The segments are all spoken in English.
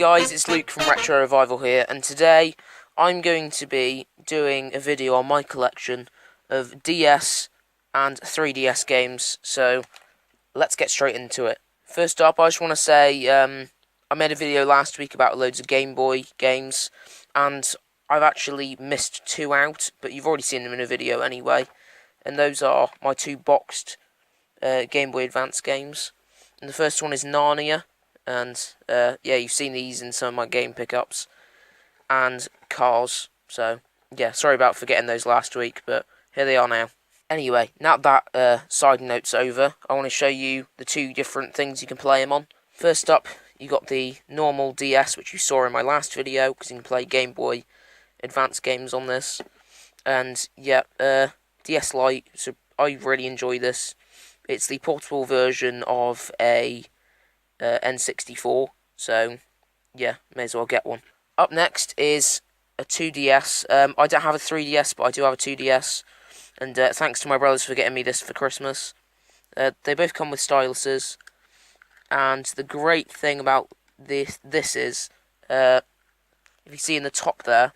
guys, it's Luke from RetroRevival here, and today I'm going to be doing a video on my collection of DS and 3DS games, so let's get straight into it. First up, I just want to say I made a video last week about loads of Game Boy games, and I've actually missed two out, but you've already seen them in a video anyway, and those are my two boxed Game Boy Advance games. And the first one is Narnia. And, yeah, you've seen these in some of my game pickups. And Cars. So, yeah, sorry about forgetting those last week, but here they are now. Anyway, now that side note's over, I want to show you the two different things you can play them on. First up, you got the normal DS, which you saw in my last video, because you can play Game Boy Advance games on this. And, yeah, DS Lite, so I really enjoy this. It's the portable version of a N64, so yeah, may as well get one. Up next is a 2DS. I don't have a 3DS, but I do have a 2DS, and thanks to my brothers for getting me this for Christmas. They both come with styluses, and the great thing about this is, if you see in the top there,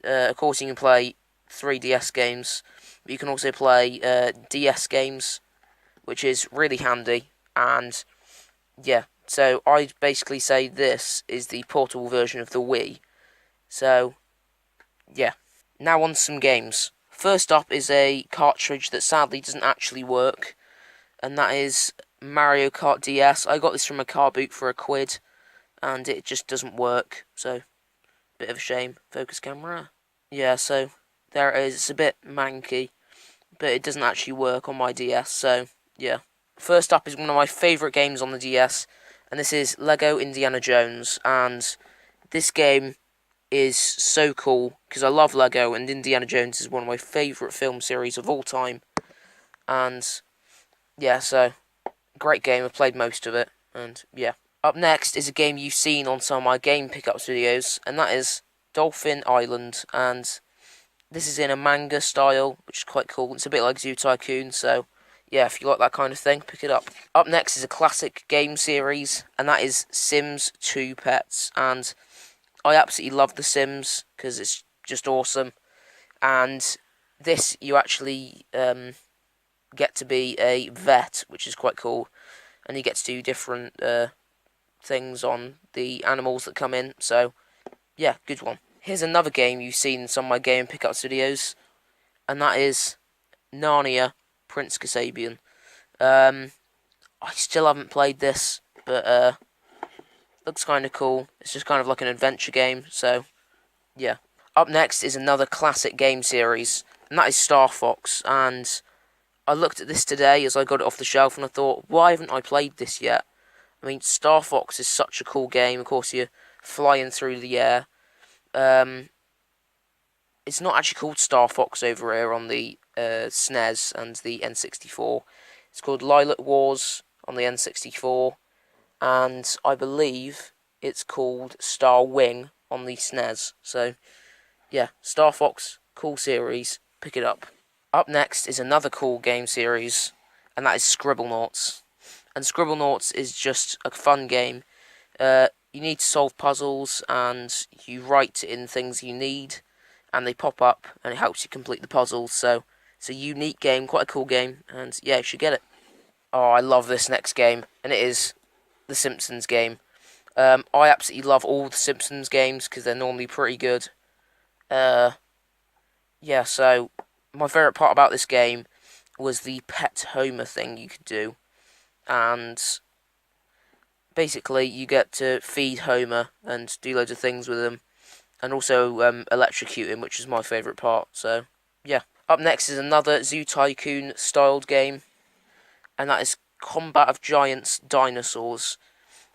of course you can play 3DS games, but you can also play DS games, which is really handy, and yeah. So, I'd basically say this is the portable version of the Wii. So, yeah. Now on to some games. First up is a cartridge that sadly doesn't actually work, and that is Mario Kart DS. I got this from a car boot for £1, and it just doesn't work, so, bit of a shame. Focus camera. Yeah, so, there it is. It's a bit manky, but it doesn't actually work on my DS, so, yeah. First up is one of my favourite games on the DS, and this is Lego Indiana Jones, and this game is so cool, because I love Lego, and Indiana Jones is one of my favourite film series of all time, and yeah, so, great game, I've played most of it, and yeah. Up next is a game you've seen on some of my game pickups videos, and that is Dolphin Island, and this is in a manga style, which is quite cool. It's a bit like Zoo Tycoon, so yeah, if you like that kind of thing, pick it up. Up next is a classic game series, and that is Sims 2 Pets. And I absolutely love The Sims, because it's just awesome. And this, you actually get to be a vet, which is quite cool. And you get to do different things on the animals that come in. So, yeah, good one. Here's another game you've seen in some of my game pickups videos, and that is Narnia Prince Kasabian. I still haven't played this, but looks kind of cool. It's just kind of like an adventure game, so yeah. Up next is another classic game series, and that is Star Fox. And I looked at this today as I got it off the shelf, and I thought, why haven't I played this yet? I mean, Star Fox is such a cool game. Of course, you're flying through the air. It's not actually called Star Fox over here on the SNES and the N64. It's called Lilac Wars on the N64, and I believe it's called Star Wing on the SNES. So, yeah, Star Fox, cool series, pick it up. Up next is another cool game series, and that is Scribblenauts. And Scribblenauts is just a fun game. You need to solve puzzles, and you write in things you need, and they pop up, and it helps you complete the puzzles, so it's a unique game, quite a cool game, and yeah, you should get it. Oh, I love this next game, and it is the Simpsons game. I absolutely love all the Simpsons games, because they're normally pretty good. Yeah, so, my favourite part about this game was the Pet Homer thing you could do, and basically, you get to feed Homer, and do loads of things with him, and also electrocute him, which is my favourite part, so, yeah. Up next is another Zoo Tycoon styled game, and that is Combat of Giants Dinosaurs.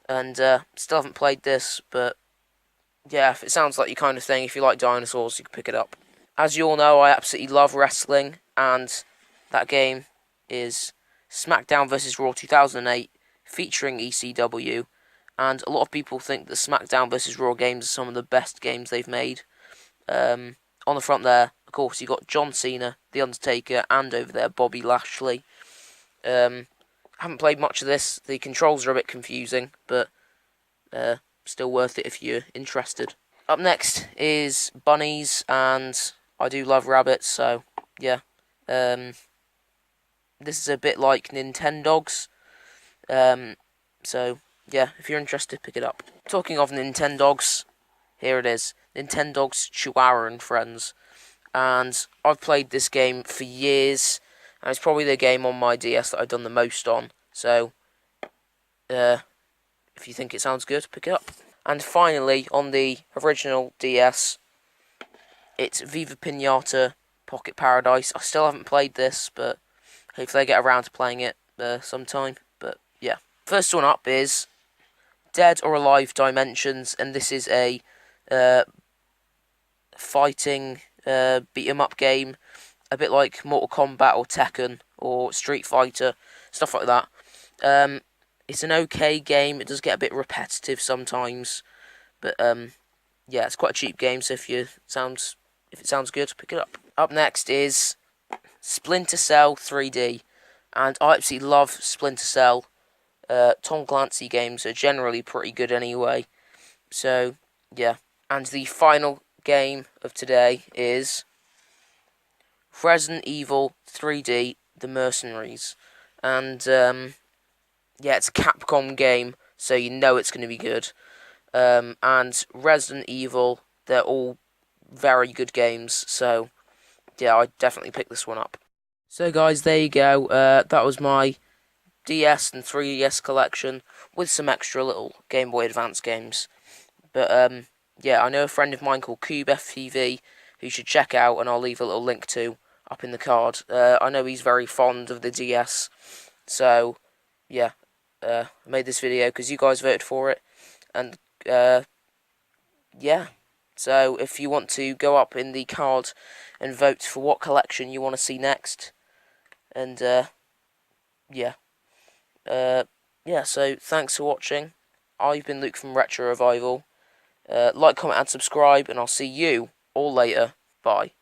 And still haven't played this, but yeah, if it sounds like your kind of thing, if you like dinosaurs, you can pick it up. As you all know, I absolutely love wrestling, and that game is SmackDown vs. Raw 2008, featuring ECW. And a lot of people think that SmackDown vs. Raw games are some of the best games they've made. On the front there, of course, you got John Cena, The Undertaker, and over there, Bobby Lashley. Haven't played much of this. The controls are a bit confusing, but still worth it if you're interested. Up next is bunnies, and I do love rabbits, so yeah. This is a bit like Nintendogs, so yeah, if you're interested, pick it up. Talking of Nintendogs, here it is, Nintendogs Chihuahua and Friends, and I've played this game for years, and it's probably the game on my DS that I've done the most on, so if you think it sounds good, pick it up. And finally, on the original DS, it's Viva Pinata Pocket Paradise. I still haven't played this, but hopefully I get around to playing it sometime. But yeah. First one up is Dead or Alive Dimensions, and this is a fighting beat-em-up game, a bit like Mortal Kombat or Tekken or Street Fighter, stuff like that. It's an okay game. It does get a bit repetitive sometimes, but yeah, it's quite a cheap game. So if it sounds good, pick it up. Up next is Splinter Cell 3D, and I absolutely love Splinter Cell. Tom Clancy games are generally pretty good anyway. So yeah, and the final game of today is Resident Evil 3D: The Mercenaries, and yeah, it's a Capcom game, so you know it's going to be good. And Resident Evil, they're all very good games, so yeah, I'd definitely pick this one up. So guys, there you go. That was my DS and 3DS collection with some extra little Game Boy Advance games. But yeah, I know a friend of mine called CubeFTV who you should check out, and I'll leave a little link to up in the card. I know he's very fond of the DS, so yeah. I made this video because you guys voted for it, and yeah, so if you want to go up in the card and vote for what collection you want to see next, and yeah, so thanks for watching. I've been Luke from RetroRevival. Like, comment and subscribe, and I'll see you all later. Bye.